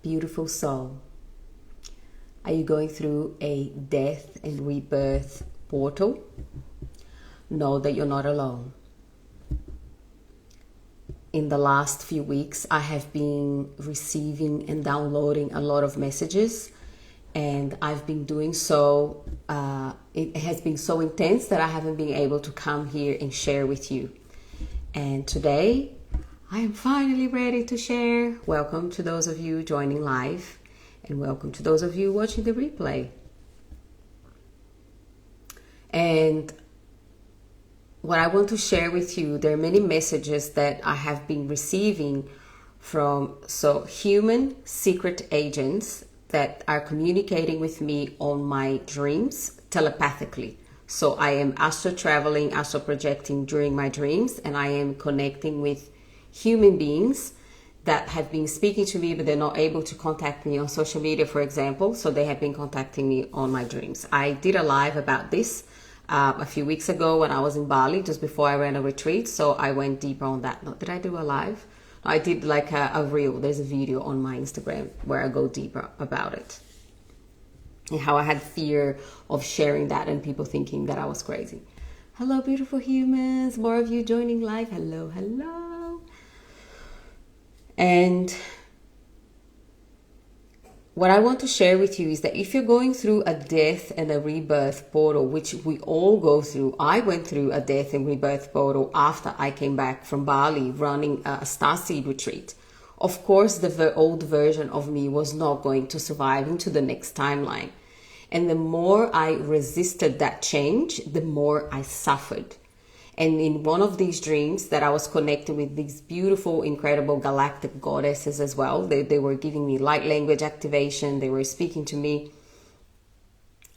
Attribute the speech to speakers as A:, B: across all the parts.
A: Beautiful soul. Are you going through a death and rebirth portal? Know that you're not alone. In the last few weeks, I have been receiving and downloading a lot of messages, and I've been doing so. It has been so intense that I haven't been able to come here and share with you. And today, I am finally ready to share. Welcome to those of you joining live, and welcome to those of you watching the replay. And what I want to share with you, there are many messages that I have been receiving from human secret agents that are communicating with me on my dreams telepathically. So I am astral traveling, astral projecting during my dreams, and I am connecting with human beings that have been speaking to me, but they're not able to contact me on social media, for example. So they have been contacting me on my dreams. I did a live about this a few weeks ago when I was in Bali, just before I ran a retreat. So I went deeper on that. Did I do a live? I did like a reel. There's a video on my Instagram where I go deeper about it. And how I had fear of sharing that and people thinking that I was crazy. Hello, beautiful humans. More of you joining live. Hello, hello. And what I want to share with you is that if you're going through a death and a rebirth portal, which we all go through, I went through a death and rebirth portal after I came back from Bali running a starseed retreat. Of course, the old version of me was not going to survive into the next timeline. And the more I resisted that change, the more I suffered. And in one of these dreams that I was connecting with these beautiful, incredible galactic goddesses as well. They were giving me light language activation. They were speaking to me.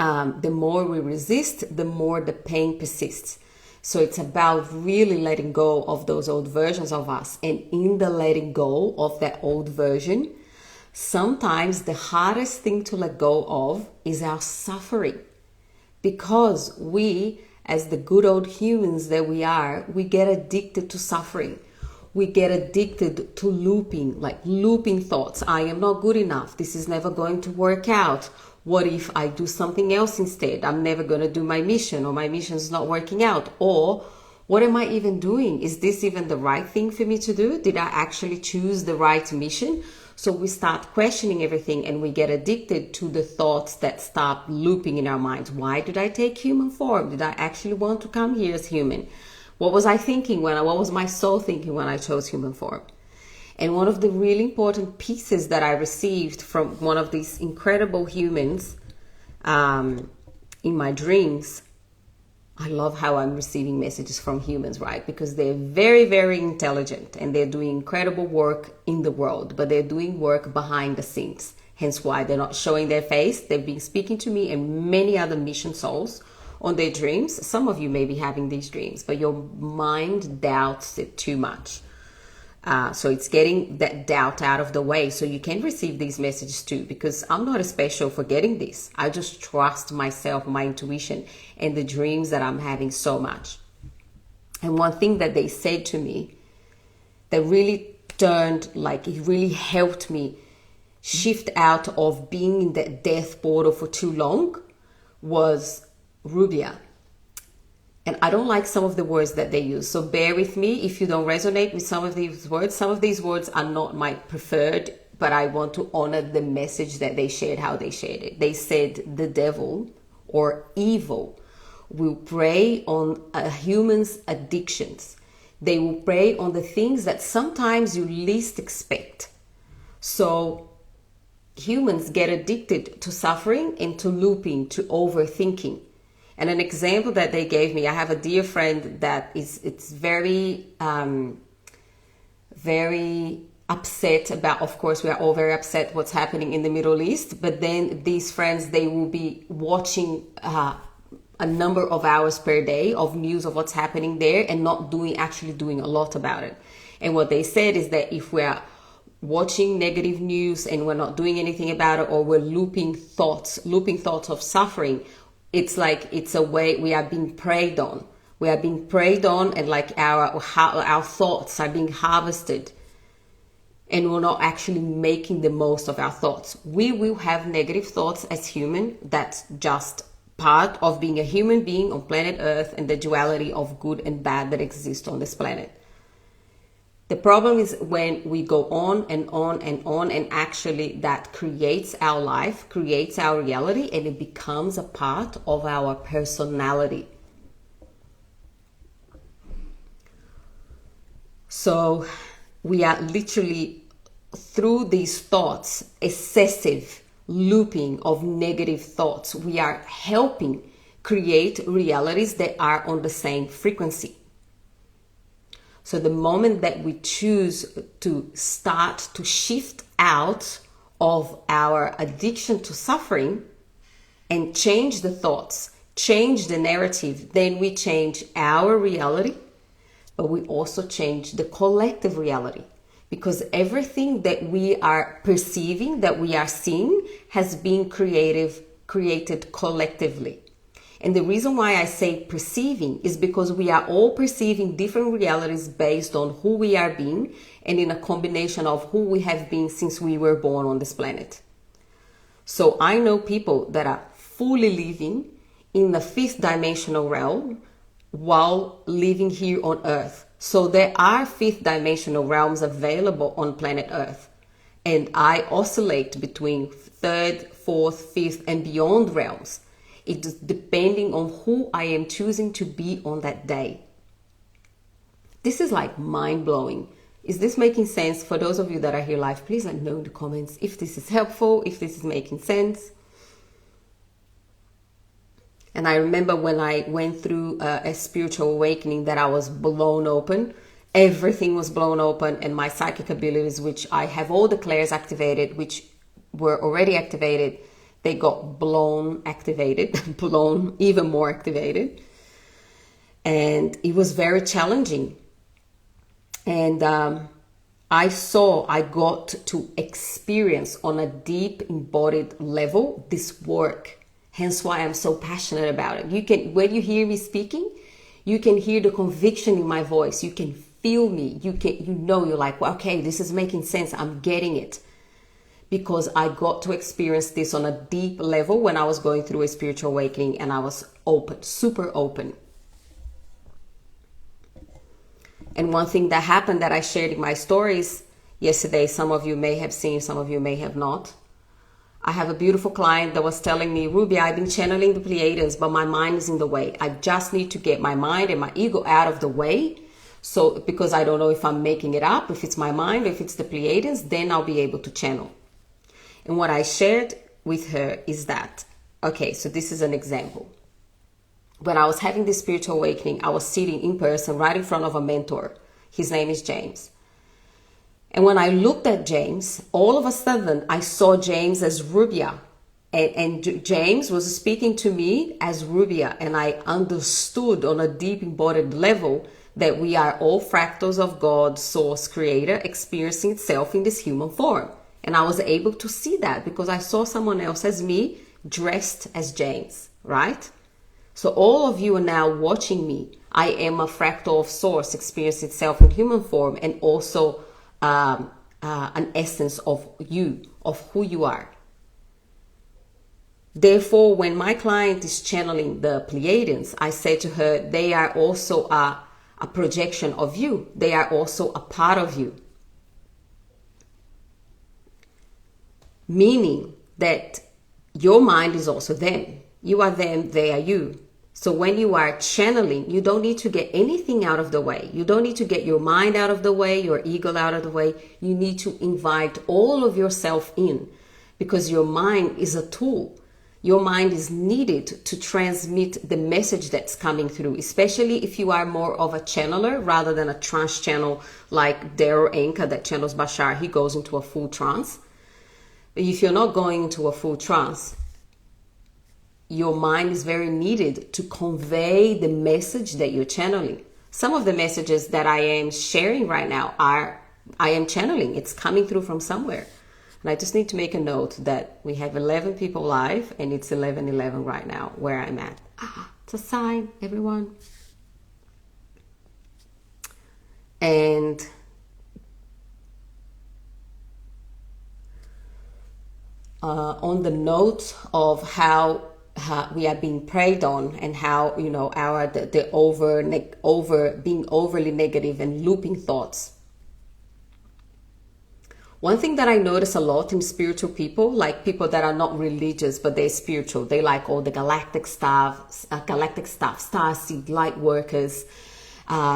A: The more we resist, the more the pain persists. So it's about really letting go of those old versions of us. And in the letting go of that old version, sometimes the hardest thing to let go of is our suffering. Because we, as the good old humans that we are, we get addicted to suffering. We get addicted to looping thoughts. I am not good enough. This is never going to work out. What if I do something else instead? I'm never going to do my mission, or my mission is not working out. Or what am I even doing? Is this even the right thing for me to do? Did I actually choose the right mission? So we start questioning everything, and we get addicted to the thoughts that start looping in our minds. Why did I take human form? Did I actually want to come here as human? What was I thinking what was my soul thinking when I chose human form? And one of the really important pieces that I received from one of these incredible humans in my dreams, I love how I'm receiving messages from humans, right? Because they're very, very intelligent and they're doing incredible work in the world, but they're doing work behind the scenes. Hence why they're not showing their face. They've been speaking to me and many other mission souls on their dreams. Some of you may be having these dreams, but your mind doubts it too much. So it's getting that doubt out of the way so you can receive these messages too, because I'm not special for getting this. I just trust myself, my intuition, and the dreams that I'm having so much. And one thing that they said to me that really it really helped me shift out of being in that death portal for too long was Rubia. And I don't like some of the words that they use. So bear with me if you don't resonate with some of these words. Some of these words are not my preferred, but I want to honor the message that they shared, how they shared it. They said the devil or evil will prey on a human's addictions. They will prey on the things that sometimes you least expect. So humans get addicted to suffering and to looping, to overthinking. And an example that they gave me, I have a dear friend that it's very, very upset about, of course, we are all very upset what's happening in the Middle East. But then these friends, they will be watching a number of hours per day of news of what's happening there and not actually doing a lot about it. And what they said is that if we are watching negative news and we're not doing anything about it, or we're looping thoughts of suffering, it's like it's a way we are being preyed on. We are being preyed on, and like our thoughts are being harvested and we're not actually making the most of our thoughts. We will have negative thoughts as human. That's just part of being a human being on planet Earth and the duality of good and bad that exists on this planet. The problem is when we go on and on and on, and actually that creates our life, creates our reality, and it becomes a part of our personality. So we are literally, through these thoughts, excessive looping of negative thoughts, we are helping create realities that are on the same frequency. So the moment that we choose to start to shift out of our addiction to suffering and change the thoughts, change the narrative, then we change our reality, but we also change the collective reality, because everything that we are perceiving, that we are seeing, has been created collectively. And the reason why I say perceiving is because we are all perceiving different realities based on who we are being and in a combination of who we have been since we were born on this planet. So I know people that are fully living in the fifth dimensional realm while living here on Earth. So there are fifth dimensional realms available on planet Earth. And I oscillate between third, fourth, fifth, and beyond realms. It's depending on who I am choosing to be on that day. This is like mind-blowing. Is this making sense? For those of you that are here live, please let me know in the comments if this is helpful, if this is making sense. And I remember when I went through a spiritual awakening that I was blown open. Everything was blown open, and my psychic abilities, which I have all the clairs activated, which were already activated, they got blown even more activated. And it was very challenging. And I got to experience on a deep embodied level this work. Hence why I'm so passionate about it. When you hear me speaking, you can hear the conviction in my voice. You can feel me. You're like, well, okay, this is making sense. I'm getting it. Because I got to experience this on a deep level when I was going through a spiritual awakening, and I was open, super open. And one thing that happened that I shared in my stories yesterday, some of you may have seen, some of you may have not. I have a beautiful client that was telling me, Rubia, I've been channeling the Pleiadians, but my mind is in the way. I just need to get my mind and my ego out of the way. So because I don't know if I'm making it up, if it's my mind, or if it's the Pleiadians, then I'll be able to channel. And what I shared with her is that, okay, so this is an example. When I was having this spiritual awakening, I was sitting in person right in front of a mentor. His name is James. And when I looked at James, all of a sudden I saw James as Rubia. And James was speaking to me as Rubia. And I understood on a deep embodied level that we are all fractals of God, source, creator, experiencing itself in this human form. And I was able to see that because I saw someone else as me dressed as James, right? So all of you are now watching me. I am a fractal of source, experiencing itself in human form, and also an essence of you, of who you are. Therefore, when my client is channeling the Pleiadians, I say to her, they are also a projection of you. They are also a part of you. Meaning that your mind is also them. You are them, they are you. So when you are channeling, you don't need to get anything out of the way. You don't need to get your mind out of the way, your ego out of the way. You need to invite all of yourself in, because your mind is a tool. Your mind is needed to transmit the message that's coming through, especially if you are more of a channeler rather than a trance channel like Daryl Anka that channels Bashar. He goes into a full trance. If you're not going into a full trance, your mind is very needed to convey the message that you're channeling. Some of the messages that I am sharing right now I am channeling. It's coming through from somewhere. And I just need to make a note that we have 11 people live and it's 11:11 right now where I'm at. It's a sign, everyone. And on the note of how we are being preyed on, and how, you know, being overly negative and looping thoughts. One thing that I notice a lot in spiritual people, like people that are not religious but they're spiritual, they like all the galactic stuff, starseed, light workers,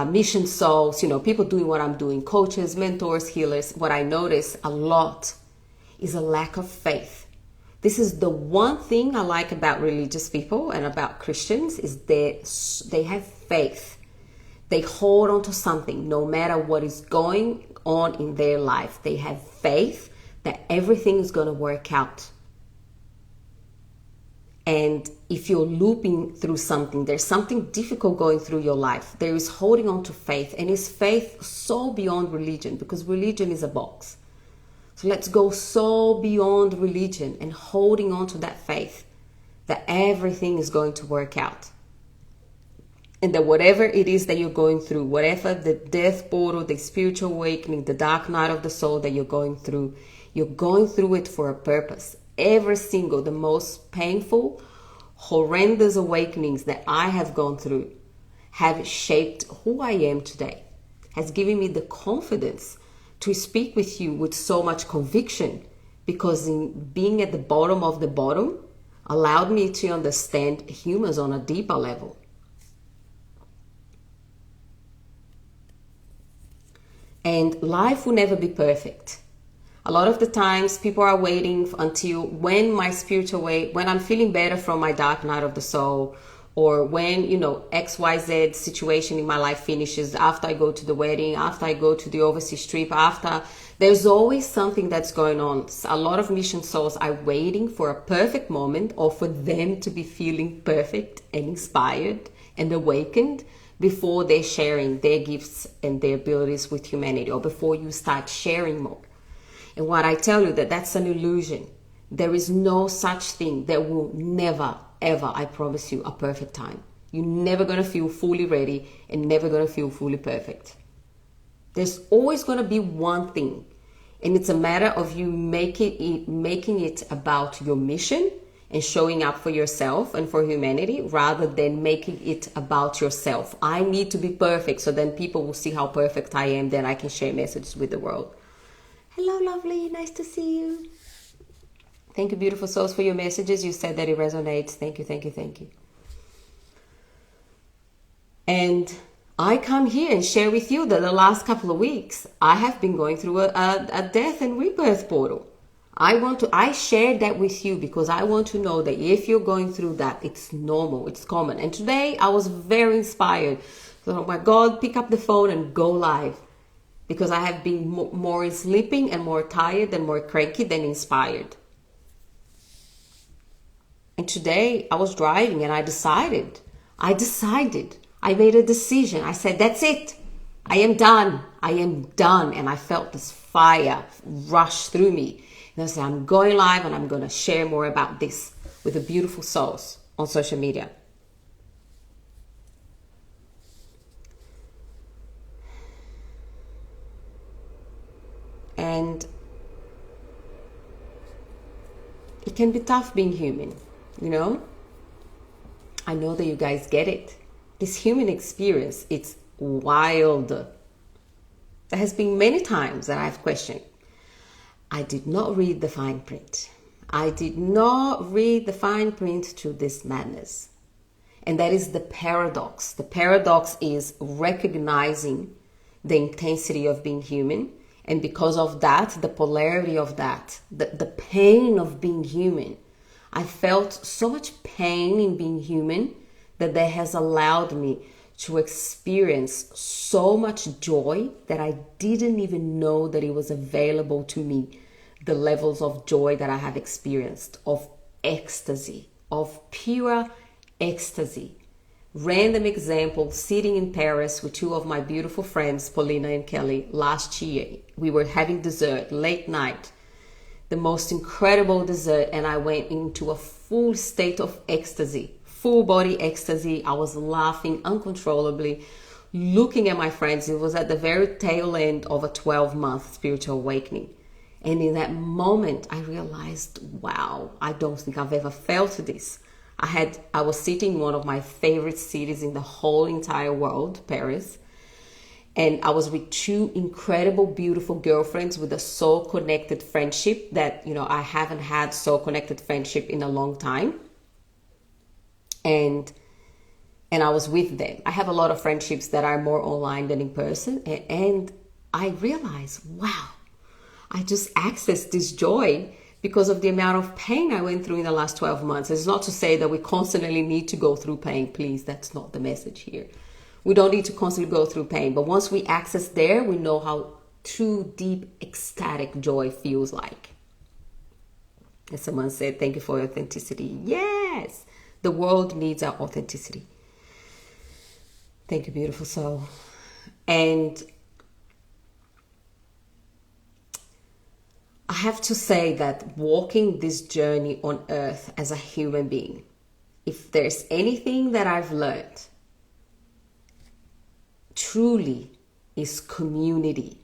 A: mission souls, you know, people doing what I'm doing, coaches, mentors, healers. What I notice a lot is a lack of faith. This is the one thing I like about religious people and about Christians, is they have faith. They hold on to something no matter what is going on in their life. They have faith that everything is going to work out. And if you're looping through something, there's something difficult going through your life, there is holding on to faith. And is faith so beyond religion? Because religion is a box. So let's go so beyond religion and holding on to that faith that everything is going to work out. And that whatever it is that you're going through, whatever the death portal, the spiritual awakening, the dark night of the soul that you're going through it for a purpose. Every single, the most painful, horrendous awakenings that I have gone through have shaped who I am today, has given me the confidence to speak with you with so much conviction, because in being at the bottom of the bottom allowed me to understand humans on a deeper level. And life will never be perfect. A lot of the times people are waiting until when my spiritual way, when I'm feeling better from my dark night of the soul, or when, you know, XYZ situation in my life finishes, after I go to the wedding, after I go to the overseas trip, after, there's always something that's going on. A lot of mission souls are waiting for a perfect moment, or for them to be feeling perfect and inspired and awakened before they're sharing their gifts and their abilities with humanity, or before you start sharing more. And what I tell you, that's an illusion. There is no such thing. There will never, ever, I promise you, a perfect time. You're never going to feel fully ready and never going to feel fully perfect. There's always going to be one thing. And it's a matter of you making it about your mission and showing up for yourself and for humanity, rather than making it about yourself. I need to be perfect, so then people will see how perfect I am, then I can share messages with the world. Hello, lovely. Nice to see you. Thank you, beautiful souls, for your messages. You said that it resonates. Thank you, thank you, thank you. And I come here and share with you that the last couple of weeks, I have been going through a death and rebirth portal. I share that with you because I want to know that if you're going through that, it's normal, it's common. And today I was very inspired. So, oh my God, pick up the phone and go live. Because I have been more sleeping and more tired and more cranky than inspired. And today I was driving and I decided. I made a decision. I said, that's it. I am done. And I felt this fire rush through me. And I said, I'm going live and I'm going to share more about this with the beautiful souls on social media. And it can be tough being human, you know? I know that you guys get it. This human experience, it's wild. There has been many times that I've questioned. I did not read the fine print. I did not read the fine print to this madness. And that is the paradox. The paradox is recognizing the intensity of being human. And because of that, the polarity of that, the pain of being human. I felt so much pain in being human that has allowed me to experience so much joy that I didn't even know that it was available to me. The levels of joy that I have experienced, of ecstasy, of pure ecstasy. Random example, sitting in Paris with two of my beautiful friends, Paulina and Kelly, last year. We were having dessert, late night, the most incredible dessert, and I went into a full state of ecstasy, full body ecstasy. I was laughing uncontrollably, looking at my friends. It was at the very tail end of a 12-month spiritual awakening. And in that moment, I realized, wow, I don't think I've ever felt this. I was sitting in one of my favorite cities in the whole entire world, Paris. And I was with two incredible, beautiful girlfriends with a soul connected friendship that, I haven't had soul connected friendship in a long time. And I was with them. I have a lot of friendships that are more online than in person. And I realized, wow, I just accessed this joy because of the amount of pain I went through in the last 12 months. It's not to say that we constantly need to go through pain. Please, that's not the message here. We don't need to constantly go through pain. But once we access there, we know how true, deep, ecstatic joy feels like. As someone said, thank you for your authenticity. Yes, the world needs our authenticity. Thank you, beautiful soul. And I have to say that walking this journey on earth as a human being, if there's anything that I've learned, truly is community.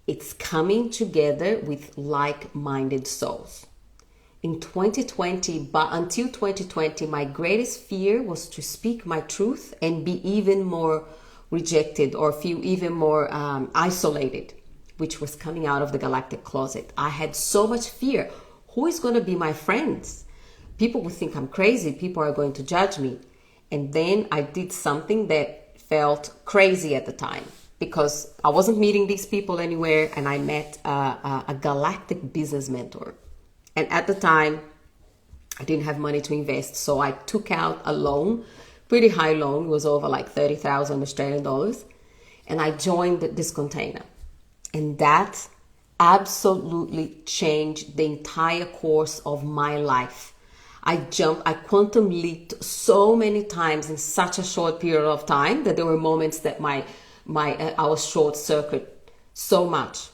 A: It's coming together with like-minded souls. In 2020, but until 2020, my greatest fear was to speak my truth and be even more rejected or feel even more isolated, which was coming out of the galactic closet. I had so much fear. Who is going to be my friends? People will think I'm crazy. People are going to judge me. And then I did something that felt crazy at the time because I wasn't meeting these people anywhere, and I met a galactic business mentor. And at the time, I didn't have money to invest, so I took out a loan, pretty high loan, it was over like 30,000 Australian dollars, and I joined this container. And that absolutely changed the entire course of my life. I quantum leaped so many times in such a short period of time that there were moments that I was short circuit so much.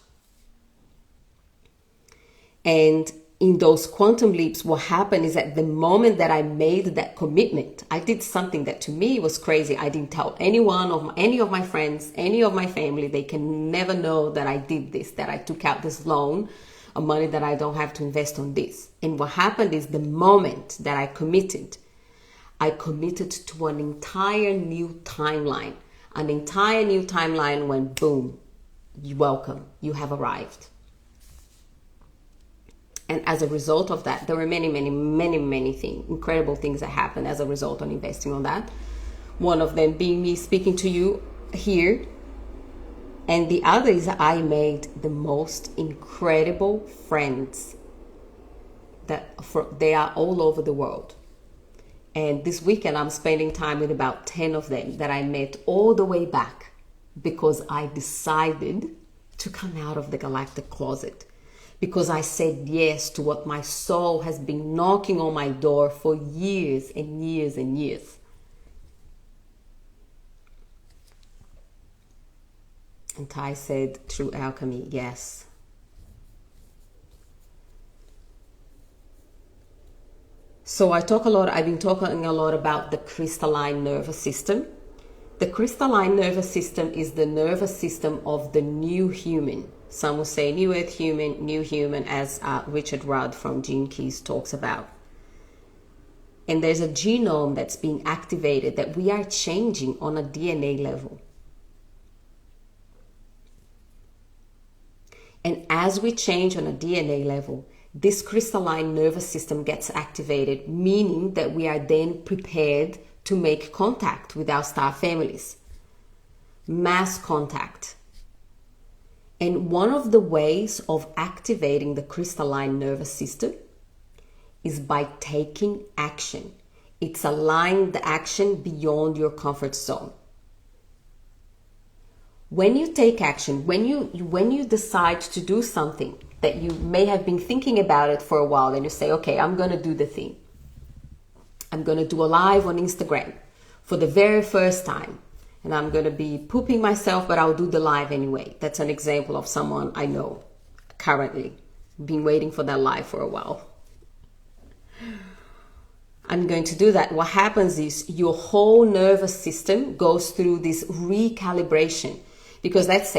A: And in those quantum leaps, what happened is at the moment that I made that commitment, I did something that to me was crazy. I didn't tell any of my friends, any of my family. They can never know that I did this, that I took out this loan of money that I don't have to invest on this. And what happened is the moment that I committed to an entire new timeline. An entire new timeline when boom, you're welcome, you have arrived. And as a result of that, there were many things, incredible things that happened as a result of investing on that. One of them being me speaking to you here. And the other is I made the most incredible friends they are all over the world. And this weekend, I'm spending time with about 10 of them that I met all the way back because I decided to come out of the galactic closet. Because I said yes to what my soul has been knocking on my door for years and years and years. And Ty said, true alchemy, yes. So I've been talking a lot about the crystalline nervous system. The crystalline nervous system is the nervous system of the new human. Some will say new earth human, new human, as Richard Rudd from Gene Keys talks about. And there's a genome that's being activated that we are changing on a DNA level. And as we change on a DNA level, this crystalline nervous system gets activated, meaning that we are then prepared to make contact with our star families. Mass contact. And one of the ways of activating the crystalline nervous system is by taking action. It's allowing the action beyond your comfort zone. When you take action, when you decide to do something that you may have been thinking about it for a while, and you say, okay, I'm going to do the thing. I'm going to do a live on Instagram for the very first time. And I'm going to be pooping myself, but I'll do the live anyway. That's an example of someone I know currently. Been waiting for that live for a while. I'm going to do that. What happens is your whole nervous system goes through this recalibration Because let's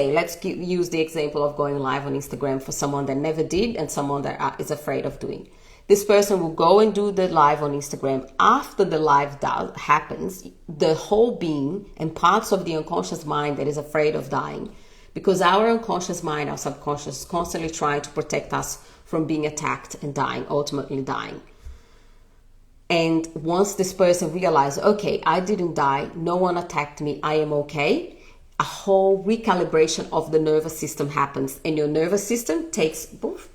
A: use the example of going live on Instagram for someone that never did and someone that is afraid of doing. This person will go and do the live on Instagram. After the live happens, the whole being and parts of the unconscious mind that is afraid of dying, because our unconscious mind, our subconscious, is constantly trying to protect us from being attacked and dying, ultimately dying. And once this person realizes, okay, I didn't die, no one attacked me, I am okay, a whole recalibration of the nervous system happens, and your nervous system takes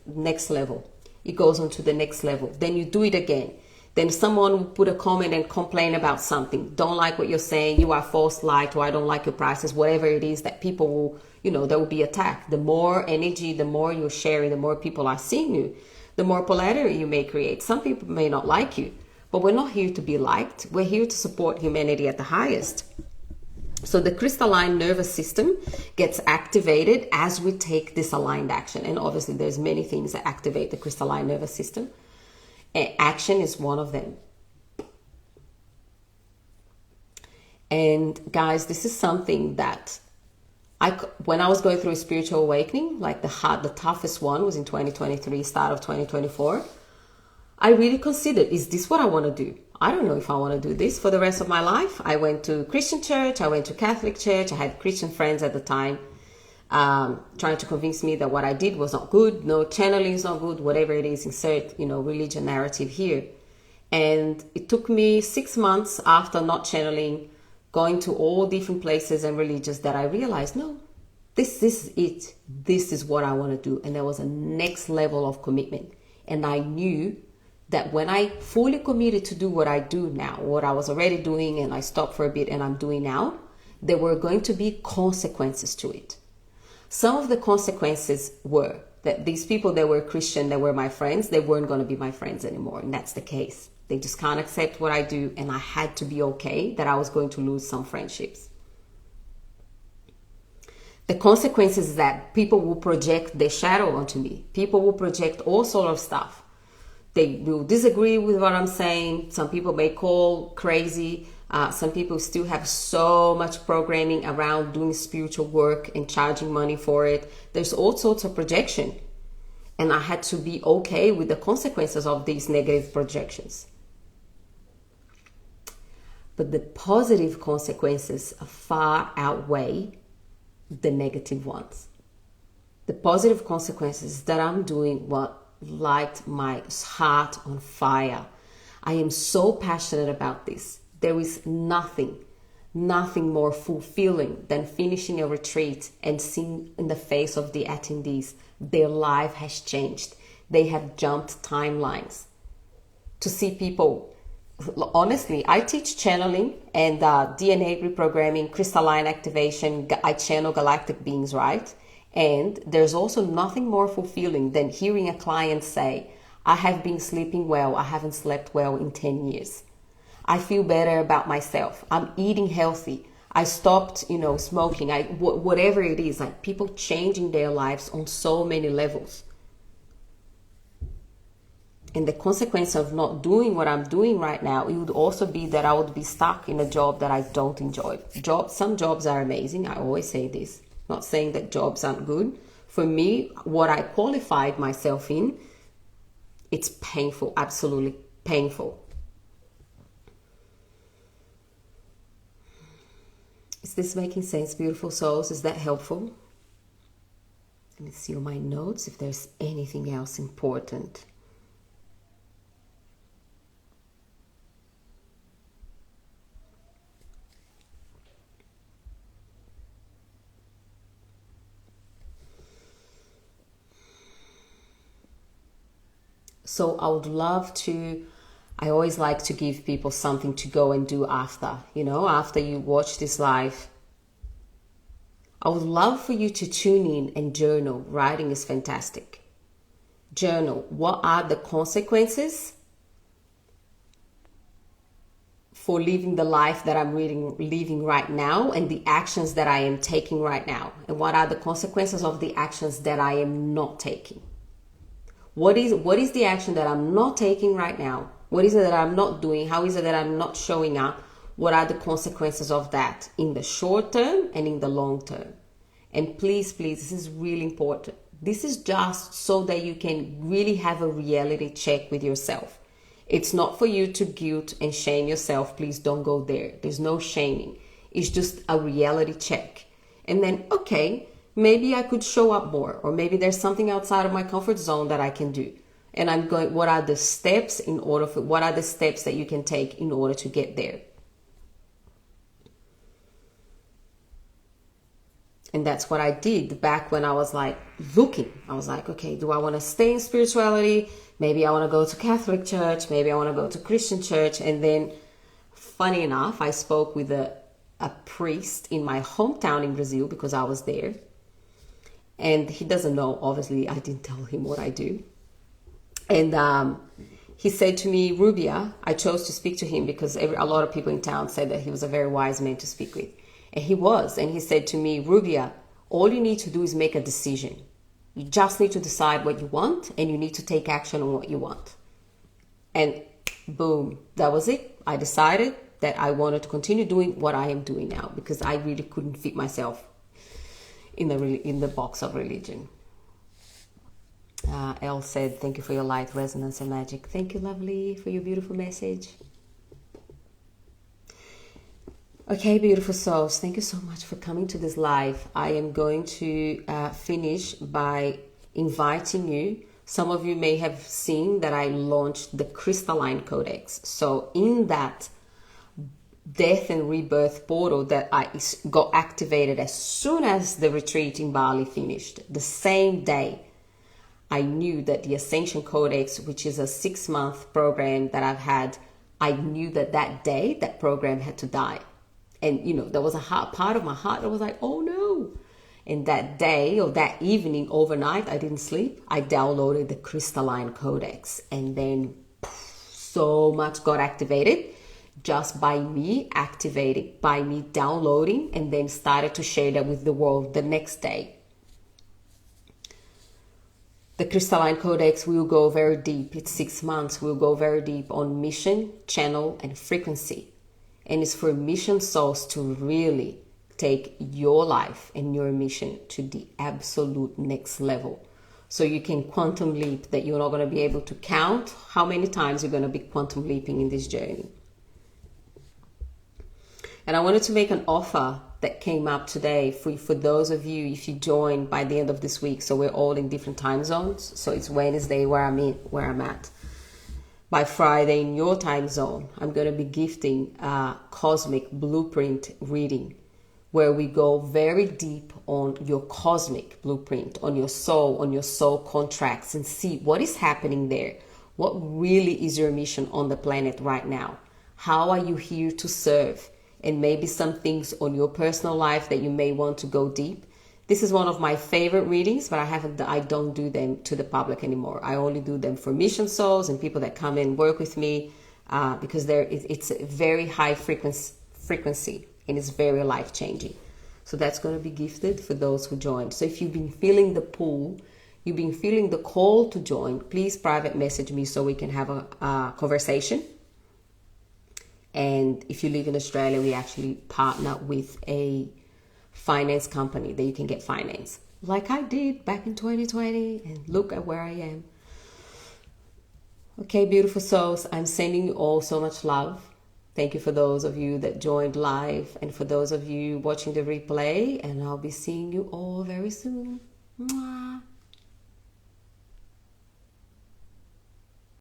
A: next level. It goes on to the next level. Then you do it again. Then someone will put a comment and complain about something. Don't like what you're saying. You are false light, or I don't like your prices. Whatever it is that people will, they will be attacked. The more energy, the more you're sharing, the more people are seeing you, the more polarity you may create. Some people may not like you, but we're not here to be liked. We're here to support humanity at the highest. So the crystalline nervous system gets activated as we take this aligned action. And obviously there's many things that activate the crystalline nervous system. And action is one of them. And guys, this is something that when I was going through a spiritual awakening, like the toughest one was in 2023, start of 2024, I really considered, is this what I want to do? I don't know if I want to do this for the rest of my life. I went to Christian church. I went to Catholic church. I had Christian friends at the time trying to convince me that what I did was not good. No, channeling is not good. Whatever it is, insert, religion narrative here. And it took me 6 months after not channeling, going to all different places and religions, that I realized, no, this is it. This is what I want to do. And there was a next level of commitment. And I knew that when I fully committed to do what I do now, what I was already doing and I stopped for a bit and I'm doing now, there were going to be consequences to it. Some of the consequences were that these people that were Christian, that were my friends, they weren't going to be my friends anymore. And that's the case. They just can't accept what I do. And I had to be okay that I was going to lose some friendships. The consequences is that people will project their shadow onto me. People will project all sort of stuff. They will disagree with what I'm saying. Some people may call crazy. Some people still have so much programming around doing spiritual work and charging money for it. There's all sorts of projection. And I had to be okay with the consequences of these negative projections. But the positive consequences far outweigh the negative ones. The positive consequences that I'm doing what light my heart on fire. I am so passionate about this. There is nothing more fulfilling than finishing a retreat and seeing in the face of the attendees their life has changed. They have jumped timelines. To see people, honestly, I teach channeling and DNA reprogramming, crystalline activation. I channel galactic beings, right? And there's also nothing more fulfilling than hearing a client say, I have been sleeping well. I haven't slept well in 10 years. I feel better about myself. I'm eating healthy. I stopped, smoking. Whatever it is, like people changing their lives on so many levels. And the consequence of not doing what I'm doing right now, it would also be that I would be stuck in a job that I don't enjoy. Some jobs are amazing. I always say this. Not saying that jobs aren't good. For me, what I qualified myself in, it's painful, absolutely painful. Is this making sense, beautiful souls? Is that helpful? Let me see on my notes if there's anything else important. So I would love to, I always like to give people something to go and do after, after you watch this live. I would love for you to tune in and journal. Writing is fantastic. Journal. What are the consequences for living the life that I'm living right now, and the actions that I am taking right now? And what are the consequences of the actions that I am not taking? What is the action that I'm not taking right now? What is it that I'm not doing? How is it that I'm not showing up? What are the consequences of that in the short term and in the long term? And please, please, this is really important. This is just so that you can really have a reality check with yourself. It's not for you to guilt and shame yourself. Please don't go there. There's no shaming. It's just a reality check. And then, okay, maybe I could show up more, or maybe there's something outside of my comfort zone that I can do. And I'm going, what are the steps that you can take in order to get there? And that's what I did back when I was like looking. I was like, okay, do I want to stay in spirituality? Maybe I want to go to Catholic church. Maybe I want to go to Christian church. And then, funny enough, I spoke with a priest in my hometown in Brazil because I was there. And he doesn't know, obviously, I didn't tell him what I do. And he said to me, Rubia, I chose to speak to him because a lot of people in town said that he was a very wise man to speak with. And he was. And he said to me, Rubia, all you need to do is make a decision. You just need to decide what you want, and you need to take action on what you want. And boom, that was it. I decided that I wanted to continue doing what I am doing now because I really couldn't fit myself in the box of religion. Elle said, thank you for your light, resonance, and magic. Thank you, lovely, for your beautiful message. Okay, beautiful souls, thank you so much for coming to this live. I am going to finish by inviting you. Some of you may have seen that I launched the Crystalline Codex. So in that death and rebirth portal that I got activated as soon as the retreat in Bali finished, the same day, I knew that the Ascension Codex, which is a 6-month program that I've had, I knew that that day that program had to die. And, you know, there was a part of my heart that was like, oh no. And that day or that evening, overnight, I didn't sleep. I downloaded the Crystalline Codex. And then so much got activated just by me activating, by me downloading, and then started to share that with the world the next day. The Crystalline Codex will go very deep. It's 6 months. We'll go very deep on mission, channel, and frequency. And it's for mission souls to really take your life and your mission to the absolute next level. So you can quantum leap that you're not going to be able to count how many times you're going to be quantum leaping in this journey. And I wanted to make an offer that came up today for those of you, if you join by the end of this week. So we're all in different time zones. So it's Wednesday where I'm at. By Friday in your time zone, I'm going to be gifting a cosmic blueprint reading where we go very deep on your cosmic blueprint, on your soul contracts, and see what is happening there. What really is your mission on the planet right now? How are you here to serve? And maybe some things on your personal life that you may want to go deep. This is one of my favorite readings, but I don't do them to the public anymore. I only do them for mission souls and people that come and work with me because it's a very high frequency and it's very life-changing. So that's going to be gifted for those who join. So if you've been feeling the pull, you've been feeling the call to join, please private message me so we can have a conversation. And if you live in Australia, we actually partner with a finance company that you can get finance like I did back in 2020, and look at where I am. Okay, beautiful souls, I'm sending you all so much love. Thank you for those of you that joined live and for those of you watching the replay, and I'll be seeing you all very soon. Mwah.